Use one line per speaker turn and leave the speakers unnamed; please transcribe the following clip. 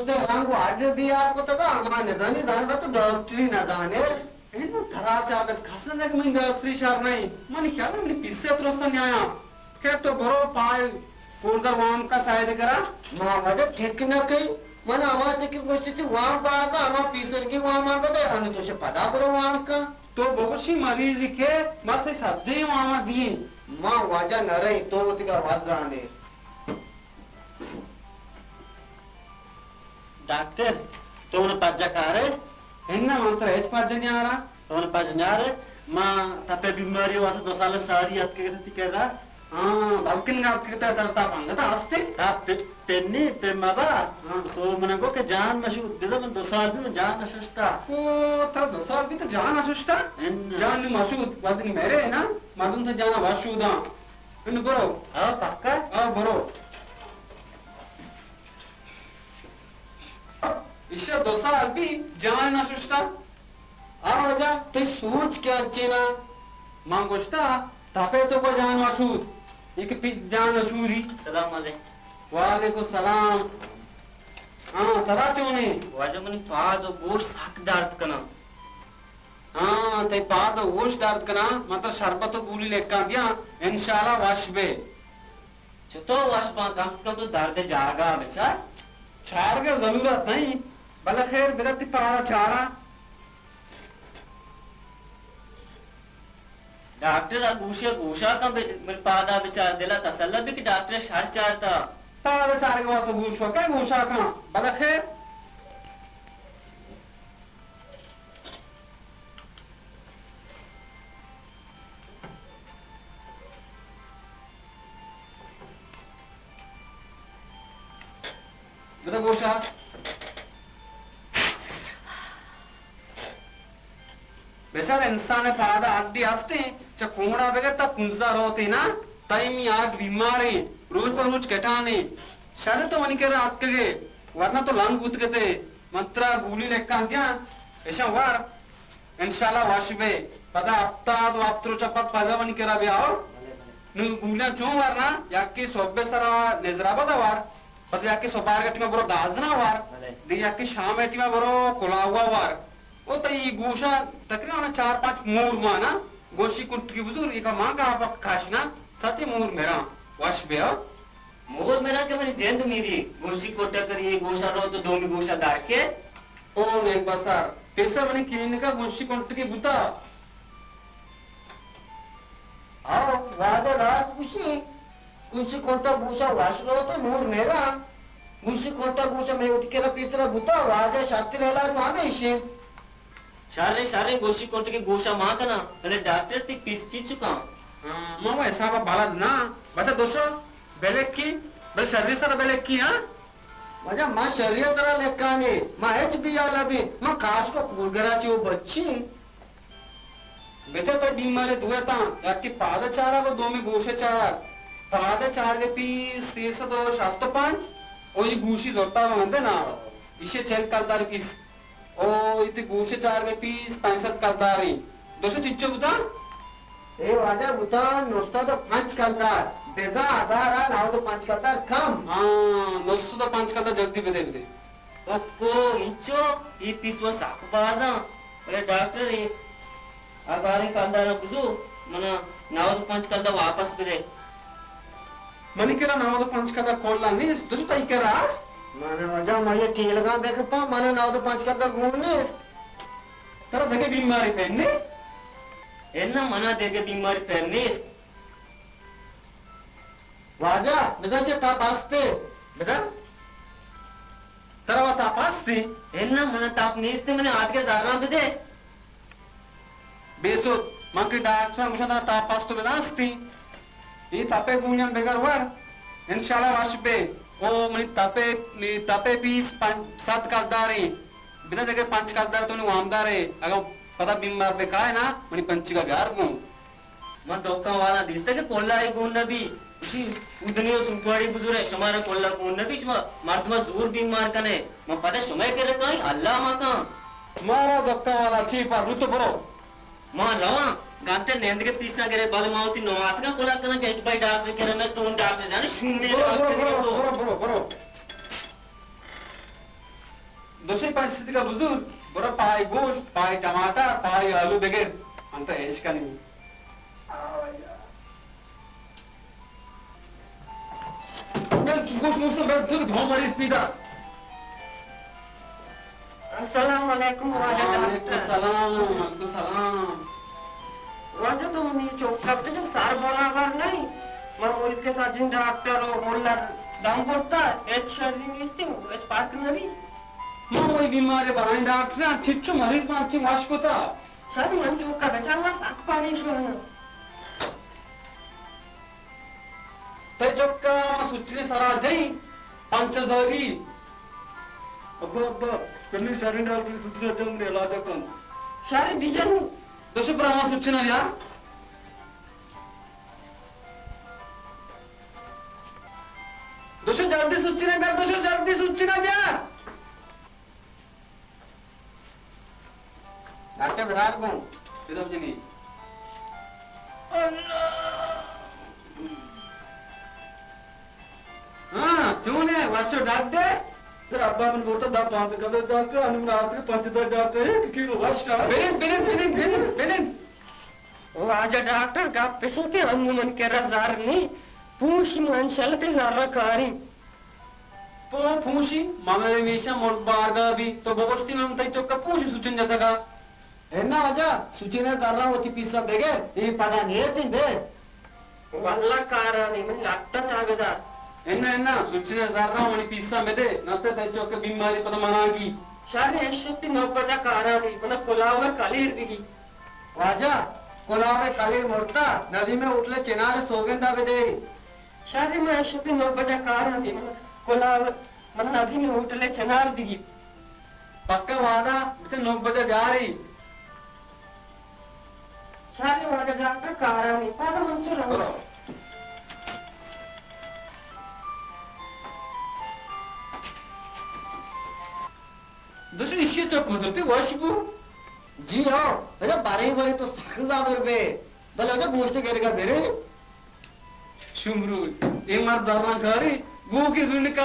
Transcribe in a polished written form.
दोस्ते रंग वाडे भी आपको तो आमाने जानी जाने तो डॉक्टरी ना जाने
ಏನು ಥರಾಚಾಬೆತ್ ಖಸನದಾಗ ಮಂಗ ಫ್ರೀಶಾರ್ ನೈ ಮನಿ ಕ್ಯಾಲ ಮನಿ ಪಿಸ್ಸೆ ತ್ರೊಸ್ತ ನ್ಯಾಯ के तो बरो पाय पोरदर वाम का शायद करा
मां वजह ठीक न कई मन आवाज की गोष्टी थी वाम बागा आमा पीसर की वाम आ गए अन तो से पता बरो वाम का
तो बहुशी मरीज के माथे सब्जी वामा दी
मां वाजा न रही तो वती का आवाज जाने
डॉक्टर तो उन पज्जा कारे
एन्ना मंत्र एच पज्जनी आ रहा
तो उन पज्जनारे मां तपे बीमारी वासे 2 साल सारी अत के ती कर रहा
हां बल्किन का किता तरता पंगता आस्ते
ता पेन्नी पे मबा तो मन को के जान मशहूर दे मन 2 साल भी जान नशुस्ता
ओ तर 2 साल भी तो जान असुष्टा जान नि मशहूर वदनी मेरे है ना मदन तो जाना वाशुदा इन बरो
हां पक्का
हां बरो ईश्वर 2 साल भी जान नशुस्ता
आवाजा ते सूच क्या चेना
मां गोष्टा तापे तो को जान वाशुद एक पि जान अशूरी
सलाम अलैकुम
वालेकुम सलाम हां तरा चोने
वाजमनी पाद गोश साक दर्द कना
हां ते पाद गोश दर्द कना मतलब शरबत पूरी लेका दिया इंशाल्लाह वाशबे
तो वाशबा कम से कम तो दर्द जागा बेचा
छार के जरूरत नहीं भले खैर बेदती पारा छारा
डॉक्टर अगूशे गोशा का मेरे पादा बेचार दिला तसल्ला भी कि डॉक्टर शर चारता
पादा छार के वास्ते गोशा क्या गोशा का भले खैर बेटा गोशा बेचारा इंसान पादा अड्डी आस्ते च कोंगड़ा बगैर ता पुंजा रोते ना ताइमी आग बीमारी रोज पर रोज कटाने शायद तो वनी करे आग के वरना तो लंग बुत के मंत्रा भूली लेका दिया ऐसा वार इंशाल्लाह वाशबे पदा अपता तो अपत्रो चपत पदा वनी करा बे आओ नु भूला जो वरना याकी सोबे सरा नेजराबा दा वार पदा याकी सोबार गटी में बरो दाजना वार दे याकी शाम एटी में बरो कोलावा वार ओ तो ये गोशा तकरीबन 4-5 मूर माना गोशी कुट की बुजुर्ग का मां का आप खाशना सती मूर मेरा वाश बेओ
मोर मेरा के मेरी जेंद मेरी गोशी कोटा करिए गोशा रो तो दोमी गोशा दार के
ओ नहीं बसर पैसा बनी क्लिनिक का गोशी कुट की बुता
आओ वादा रात कुशी कोटा बूशा वाश रो तो मूर मेरा कुशी कोटा बूशा मैं उठ के पीतरा बुता वादा शातिर हला माने इसे
शारे गोशी कोट के गोशा मां कना पहले डॉक्टर ती पीस ची चुका
मां वो ऐसा बाला ना बच्चा दोस्तों बेलेक की बल शरीर सर बेलेक की हां
मजा मां शरीर तरह लेकाने मां एच बी आला भी मां काश को कुरगराची वो बच्ची
बेचा तो बीमारी दुए ता याकी पाद चारा को दो में गोशे चार पाद चार के पीस शीर्ष दो शास्त्र 5 और ये गोशी जोड़ता वंदे ना इसे चेक करता रे पीस ओ इतने गोशे चार के पीस 65 करता रे दोस्तों चिच्चो बुता
ए वाजा बुता नोस्ता तो 5 करता बेदा आधार आ नाव तो 5 करता कम
हां नोस्ता तो 5 करता जल्दी बेदे
ओको इंचो ये पीस वो साक बाजा पहले डॉक्टर ये आगारी कांदारा बुझो मना नाव तो 5 करता वापस बेदे
मनी केरा नाव तो 5 करता कोल्ला नहीं दोस्तों ताई केरा
माने मजा मुझे ठीक लगा देखता माने नाव तो 5 करता घूमने
तेरा देखे बीमारी पहनने
एन्ना मना देके बीमारी पहनने
वाजा बेटा से ताप आस्ते
बेटा तेरा वो तापास्ती
एन्ना मना ताप नेस्ते मैंने आज के जाना बेदे
बेसुत माकी डॉक्टर मुझे ना तापास तो बेदास्ती ये तापे गुनियम बेगर वर इंशाल्लाह वाशबे ओ मनी तापे पीस 7 कालदारी बिना देखे 5 कालदार तो वामदार है अगर पता बीमार पे का है ना मनी पंची का घर गो
मन धोखा वाला दिसते के कोल्ला है गुण नबी उसी उदनियो सुंकवाड़ी बुजुर्ग है हमारा कोल्ला गुण नबी मर्दमा जोर बीमार कने मैं पता समय के रे कहीं अल्लाह माका
मारा धोखा वाला छी पर रुत बरो
मां रवा गाते नेंद के पीसा करे बल माउती नवास का कोला कना के भाई डॉक्टर के मैं तो डॉक्टर जाने शून्य
बरो दोषी परिस्थितीला बुजूर बरं पाय गोश्त पाय टमाटा पाय आलू बेगेर अंत हेच का नाही गोश्त मुस्त तुझं धो मारीस पिता
Assalamualaikum
वालेकुम सलाम
वाजा तो मी चौक करते जो सार बराबर नहीं मैं मुल्क के साथ जिन डॉक्टर और मोल्ला दाम पड़ता एच शरीर निस्ती हूँ एच पार्क नवी
वही बीमारी बनाई डॉक्टर ठीक मरीज मागची वाश होता
सर मन चौक का बेचारा मैं साख पानी शो है
ते चौका सुचने सारा जई पंचजारी
अब्बा कन्नी सारी डॉक्टर सूचना जमने इलाज कौन
सारे बीजन
दोषी ब्रह्मा सूचना या दोषी जल्दी सूचना कर दोषी जल्दी सूचना या
डॉक्टर बिहार को
विदम जी नहीं हाँ चूने वाशो डॉक्टर
सर अब्बा मन बोलता दा पांच कदर डॉक्टर अनुमन आते पंचदार डॉक्टर एक किलो वास्ता
बिलिन
वाजा डॉक्टर का पेशेंट के अनुमन के रजार नहीं पूछ मन चलते जरा कारी
पो फूशी मामले मेशा मोड़ बारगा भी तो बगोस्ती हम तई चौका पूछ सूचन जाता का
एना आजा सूचना कर रहा होती पिस्सा बेगर ये पता नहीं है दिन बे वल्ला कारण नहीं मैं डॉक्टर चागदा
एन्ना सूचना जरा मनी पिस्सा में दे नते तई चौका बीमारी पता मनागी
शारे एशुत्ती नोपजा कारण नहीं मना कोलावर कालीर बिगी वाजा कोलावर कालीर मोड़ता नदी में उठले चेनाले सोगंदा बेदे शारे में एशुत्ती नोपजा कारण नहीं मना कोलावर मना नदी में उठले चेनाल बिगी
पक्का वादा बिते नोक बजा जा रही
शारे वाजा डॉक्टर कारण नहीं पादा मंचू रहो
दोषी इश्य चौक उधरते वाशिबू
जी हाँ अरे बारे तो साखजा बरबे भले अरे गोश्त करेगा मेरे
शुमरू एक मार दरना करी गो की सुन का